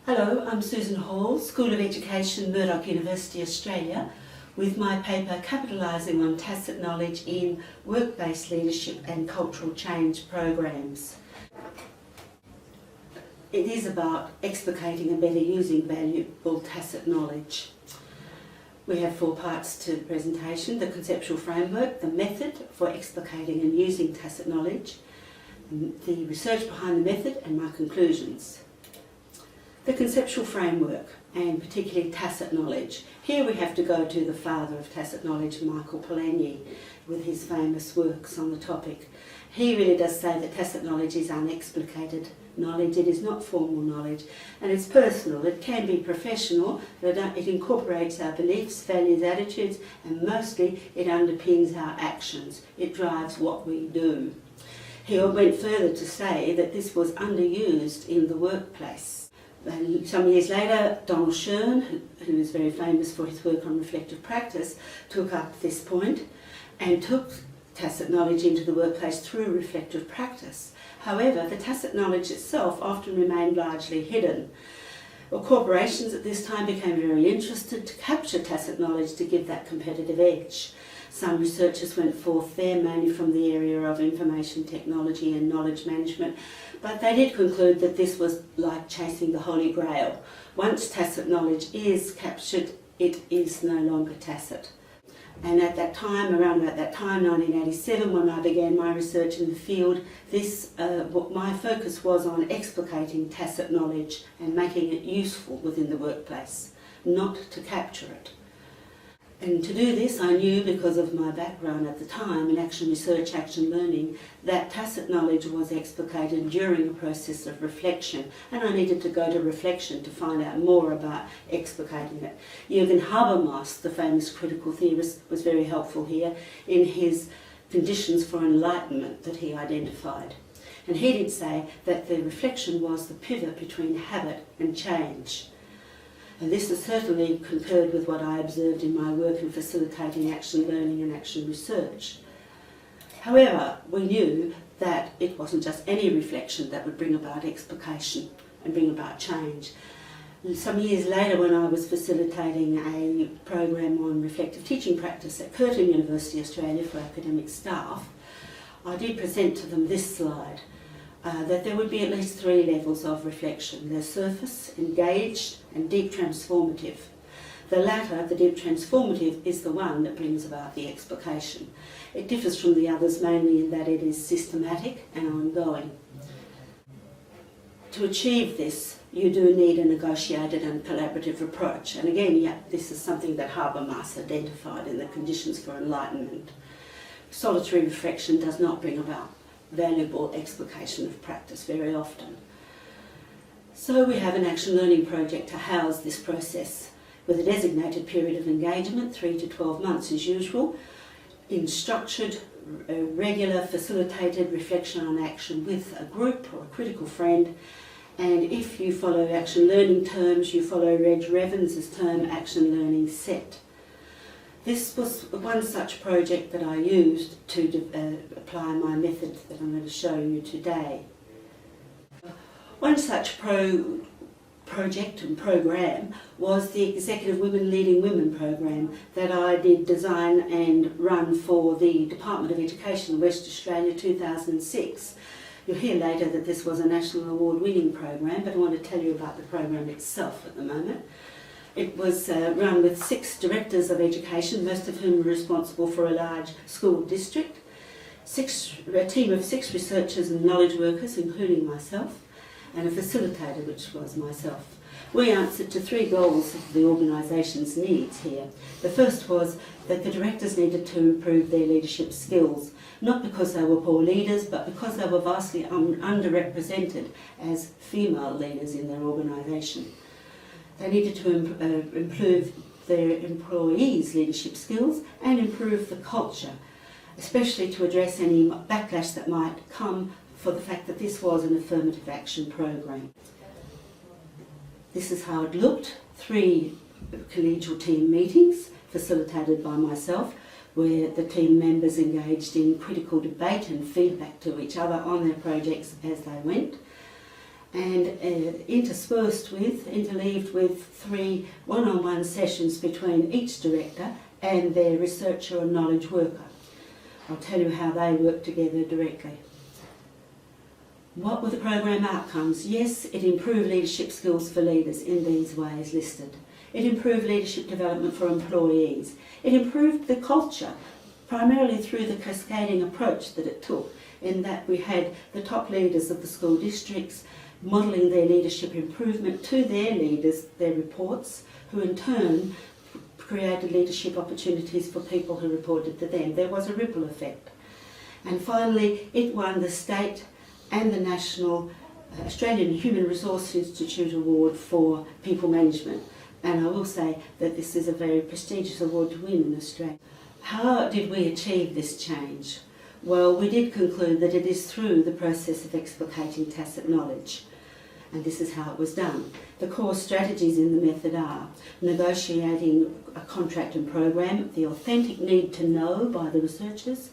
Hello, I'm Susan Hall, School of Education, Murdoch University, Australia, with my paper Capitalising on Tacit Knowledge in Work-Based Leadership and Cultural Change Programs. It is about explicating and better using valuable tacit knowledge. We have 4 parts to the presentation: the conceptual framework, the method for explicating and using tacit knowledge, the research behind the method, and my conclusions. The conceptual framework, and particularly tacit knowledge. Here we have to go to the father of tacit knowledge, Michael Polanyi, with his famous works on the topic. He really does say that tacit knowledge is unexplicated knowledge. It is not formal knowledge, and it's personal. It can be professional, but it incorporates our beliefs, values, attitudes, and mostly it underpins our actions. It drives what we do. He went further to say that this was underused in the workplace. Some years later, Donald Shern, who is very famous for his work on reflective practice, took up this point and took tacit knowledge into the workplace through reflective practice. However, the tacit knowledge itself often remained largely hidden. Well, corporations at this time became very interested to capture tacit knowledge to give that competitive edge. Some researchers went forth there, mainly from the area of information technology and knowledge management, but they did conclude that this was like chasing the Holy Grail. Once tacit knowledge is captured, it is no longer tacit. And at that time, around about that time, 1987, when I began my research in the field, my focus was on explicating tacit knowledge and making it useful within the workplace, not to capture it. And to do this, I knew, because of my background at the time in action research, action learning, that tacit knowledge was explicated during a process of reflection, and I needed to go to reflection to find out more about explicating it. Jürgen Habermas, the famous critical theorist, was very helpful here in his conditions for enlightenment that he identified. And he did say that the reflection was the pivot between habit and change. And this has certainly concurred with what I observed in my work in facilitating action learning and action research. However, we knew that it wasn't just any reflection that would bring about explication and bring about change. Some years later, when I was facilitating a program on reflective teaching practice at Curtin University, Australia, for academic staff, I did present to them this slide. That there would be at least 3 levels of reflection. There's surface, engaged, and deep transformative. The latter, the deep transformative, is the one that brings about the explication. It differs from the others mainly in that it is systematic and ongoing. To achieve this, you do need a negotiated and collaborative approach. And again, this is something that Habermas identified in the conditions for enlightenment. Solitary reflection does not bring about valuable explication of practice very often. So we have an action learning project to house this process with a designated period of engagement, 3 to 12 months as usual, in structured, regular, facilitated reflection on action with a group or a critical friend. And if you follow action learning terms, you follow Reg Revans' term action learning set. This was one such project that I used to apply my method that I'm going to show you today. One such project and program was the Executive Women Leading Women program that I did design and run for the Department of Education, West Australia, 2006. You'll hear later that this was a national award-winning program, but I want to tell you about the program itself at the moment. It was run with 6 directors of education, most of whom were responsible for a large school district, a team of 6 researchers and knowledge workers, including myself, and a facilitator, which was myself. We answered to 3 goals of the organisation's needs here. The first was that the directors needed to improve their leadership skills, not because they were poor leaders, but because they were vastly underrepresented as female leaders in their organisation. They needed to improve their employees' leadership skills and improve the culture, especially to address any backlash that might come for the fact that this was an affirmative action program. This is how it looked: 3 collegial team meetings facilitated by myself, where the team members engaged in critical debate and feedback to each other on their projects as they went. and interleaved with 3 one-on-one sessions between each director and their researcher or knowledge worker. I'll tell you how they work together directly. What were the program outcomes? Yes, it improved leadership skills for leaders in these ways listed. It improved leadership development for employees. It improved the culture, primarily through the cascading approach that it took, in that we had the top leaders of the school districts modelling their leadership improvement to their leaders, their reports, who in turn created leadership opportunities for people who reported to them. There was a ripple effect. And finally, it won the state and the National Australian Human Resource Institute Award for People Management. And I will say that this is a very prestigious award to win in Australia. How did we achieve this change? Well, we did conclude that it is through the process of explicating tacit knowledge. And this is how it was done. The core strategies in the method are negotiating a contract and program, the authentic need to know by the researchers,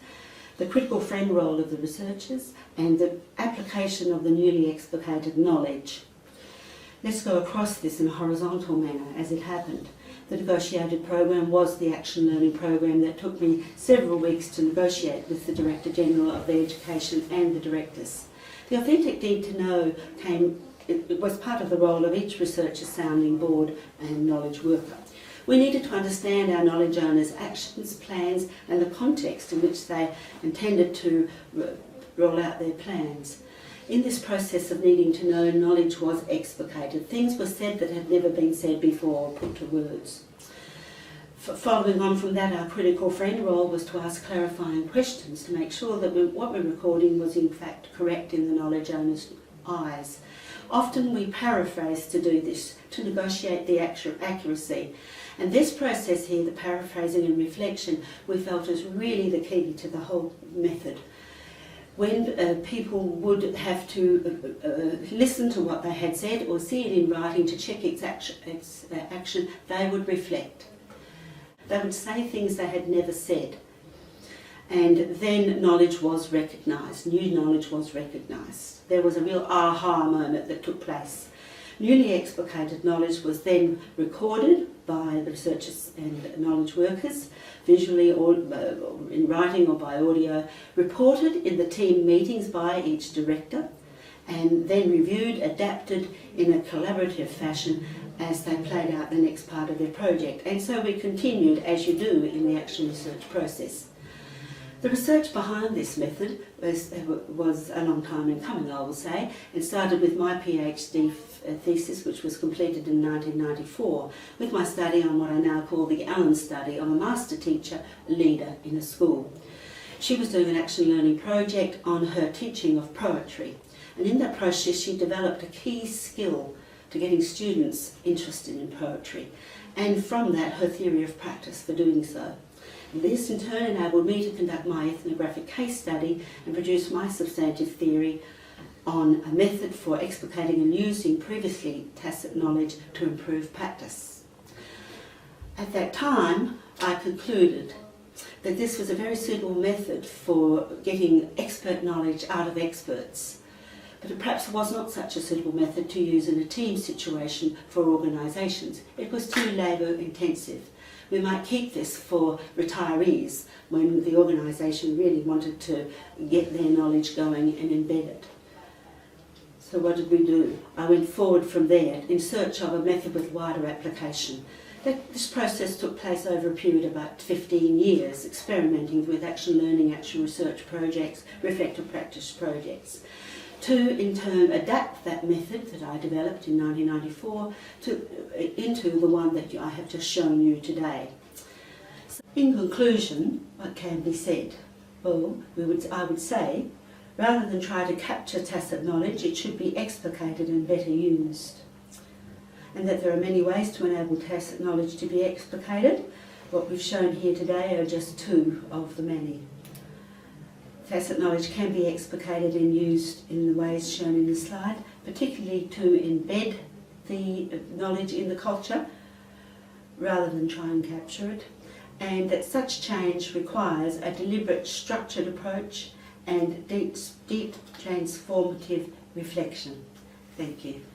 the critical friend role of the researchers, and the application of the newly explicated knowledge. Let's go across this in a horizontal manner as it happened. The negotiated program was the action learning program that took me several weeks to negotiate with the Director General of the Education and the directors. The authentic need to know it was part of the role of each researcher, sounding board and knowledge worker. We needed to understand our knowledge owners' actions, plans and the context in which they intended to roll out their plans. In this process of needing to know, knowledge was explicated. Things were said that had never been said before, or put to words. Following on from that, our critical friend role was to ask clarifying questions to make sure that what we're recording was in fact correct in the knowledge owner's eyes. Often we paraphrase to do this, to negotiate the accuracy. And this process here, the paraphrasing and reflection, we felt is really the key to the whole method. When people would have to listen to what they had said or see it in writing to check its action, they would reflect. They would say things they had never said. And then knowledge was recognised, new knowledge was recognised. There was a real aha moment that took place. Newly explicated knowledge was then recorded by the researchers and knowledge workers, visually or in writing or by audio, reported in the team meetings by each director, and then reviewed, adapted in a collaborative fashion as they played out the next part of their project. And so we continued, as you do in the action research process. The research behind this method was a long time in coming, I will say. It started with my PhD thesis, which was completed in 1994, with my study on what I now call the Allen study of a master teacher leader in a school. She was doing an action learning project on her teaching of poetry, and in that process she developed a key skill to getting students interested in poetry, and from that her theory of practice for doing so. This in turn enabled me to conduct my ethnographic case study and produce my substantive theory on a method for explicating and using previously tacit knowledge to improve practice. At that time, I concluded that this was a very suitable method for getting expert knowledge out of experts, but it perhaps was not such a suitable method to use in a team situation for organisations. It was too labour intensive. We might keep this for retirees when the organisation really wanted to get their knowledge going and embed it. So what did we do? I went forward from there in search of a method with wider application. This process took place over a period of about 15 years, experimenting with action learning, action research projects, reflective practice projects, to in turn adapt that method that I developed in 1994 into the one that I have just shown you today. So in conclusion, what can be said? Well, I would say, rather than try to capture tacit knowledge, it should be explicated and better used. And that there are many ways to enable tacit knowledge to be explicated. What we've shown here today are just two of the many. Tacit knowledge can be explicated and used in the ways shown in the slide, particularly to embed the knowledge in the culture rather than try and capture it, and that such change requires a deliberate, structured approach and deep transformative reflection. Thank you.